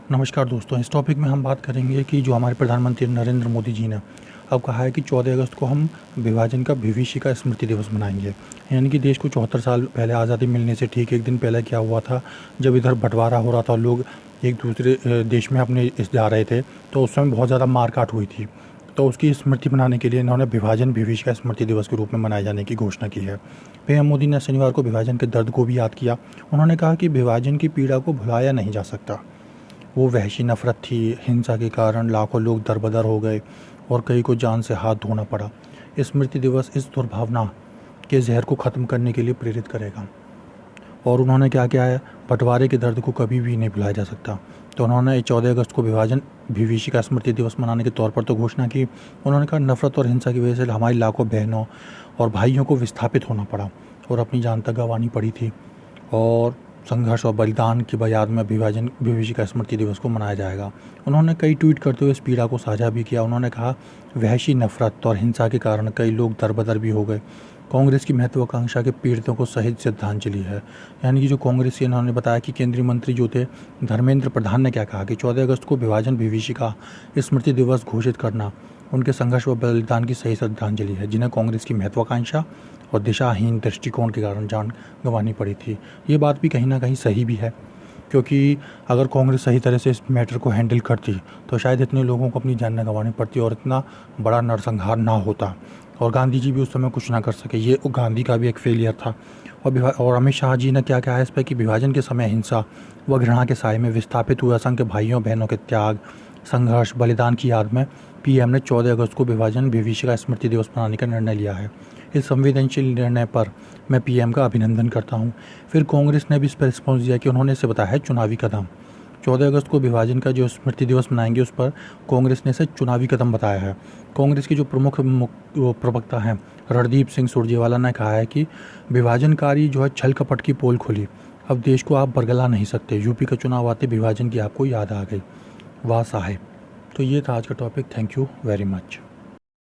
नमस्कार दोस्तों, इस टॉपिक में हम बात करेंगे कि जो हमारे प्रधानमंत्री नरेंद्र मोदी जी ने अब कहा है कि 14 अगस्त को हम विभाजन का विभीषिका स्मृति दिवस मनाएंगे। यानी कि देश को 74 साल पहले आज़ादी मिलने से ठीक एक दिन पहले क्या हुआ था, जब इधर बंटवारा हो रहा था, लोग एक दूसरे देश में अपने जा रहे थे, तो उस समय बहुत ज़्यादा मारकाट हुई थी। तो उसकी स्मृति मनाने के लिए इन्होंने विभाजन विभीषिका स्मृति दिवस के रूप में मनाए जाने की घोषणा की है। पीएम मोदी ने शनिवार को विभाजन के दर्द को भी याद किया। उन्होंने कहा कि विभाजन की पीड़ा को भुलाया नहीं जा सकता। वो वहशी नफरत थी, हिंसा के कारण लाखों लोग दरबदर हो गए और कई को जान से हाथ धोना पड़ा। स्मृति दिवस इस दुर्भावना के जहर को ख़त्म करने के लिए प्रेरित करेगा। और उन्होंने क्या किया है, बंटवारे के दर्द को कभी भी नहीं भुलाया जा सकता। तो उन्होंने 14 अगस्त को विभाजन विभीषिका स्मृति दिवस मनाने के तौर पर तो घोषणा की। उन्होंने कहा नफरत और हिंसा की वजह से हमारी लाखों बहनों और भाइयों को विस्थापित होना पड़ा और अपनी जान तक गंवानी पड़ी थी, और संघर्ष और बलिदान की याद में विभाजन विभीषिका स्मृति दिवस को मनाया जाएगा। उन्होंने कई ट्वीट करते हुए इस पीड़ा को साझा भी किया। उन्होंने कहा वहशी नफरत और हिंसा के कारण कई लोग दरबदर भी हो गए। कांग्रेस की महत्वाकांक्षा के पीड़ितों को सहित श्रद्धांजलि है। यानी कि जो कांग्रेस के, इन्होंने बताया कि केंद्रीय मंत्री जो थे धर्मेंद्र प्रधान ने क्या कहा कि 14 अगस्त को विभाजन विभीषिका स्मृति दिवस घोषित करना उनके संघर्ष व बलिदान की सही श्रद्धांजलि है, जिन्हें कांग्रेस की महत्वाकांक्षा और दिशाहीन दृष्टिकोण के कारण जान गंवानी पड़ी थी। ये बात भी कहीं ना कहीं सही भी है, क्योंकि अगर कांग्रेस सही तरह से इस मैटर को हैंडल करती तो शायद इतने लोगों को अपनी जान न गंवानी पड़ती और इतना बड़ा नरसंहार ना होता, और गांधी जी भी उस समय कुछ ना कर सके। ये गांधी का भी एक फेलियर था। और अमित शाह जी ने क्या कहा है इस पर कि विभाजन के समय हिंसा व घृणा के साए में विस्थापित हुए असंख्य भाइयों बहनों के त्याग, संघर्ष, बलिदान की याद में पीएम ने 14 अगस्त को विभाजन विभीषिका स्मृति दिवस मनाने का निर्णय लिया है। इस संवेदनशील निर्णय पर मैं पीएम का अभिनंदन करता हूं। फिर कांग्रेस ने भी इस पर रिस्पॉन्स दिया कि उन्होंने इसे बताया है चुनावी कदम। 14 अगस्त को विभाजन का जो स्मृति दिवस मनाएंगे उस पर कांग्रेस ने इसे चुनावी कदम बताया है। कांग्रेस के जो प्रमुख प्रवक्ता हैं रणदीप सिंह सुरजेवाला ने कहा है कि विभाजनकारी जो है छल कपट की पोल खुली, अब देश को आप बरगला नहीं सकते। यूपी का चुनाव आते विभाजन की आपको याद आ गई। वाह साहेब। तो ये था आज का topic. Thank you very much.